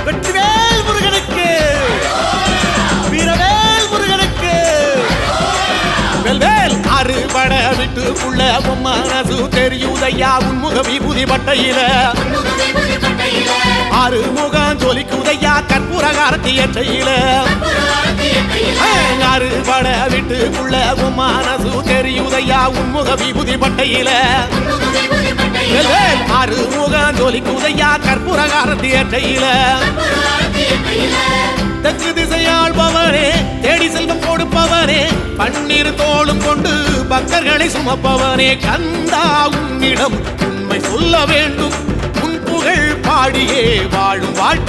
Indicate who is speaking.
Speaker 1: வெற்றிவேல் முருகனுக்கு, வீரவேல் முருகனுக்கு. வெல்வேல் அறுபட வீட்டுக்குள்ள மனசு தெரியுதையா உன்முக விபூதி பட்டையில. ஆறுமுகம் ஜொலிக்குதையா கற்பூர காரத்தி எற்றையில. அறுபட வீட்டுக்குள்ள மனசு தெரியுதையா உன்முக விபூதி பட்டையில. ஆறுமுகம் ஜொலிக்குதையா கற்பூர காரத்தி எற்றையில. தெற்கு திசையாள்பவரே தேடி செல்வம் கொடுப்பவரே பன்னீர் தோளும் கொண்டு பக்தர்களை சுமப்பவனே கந்தா உன்னிடம் உண்மை சொல்ல வேண்டும் உன் புகழ் பாடியே வாழும் வாழ்க்கை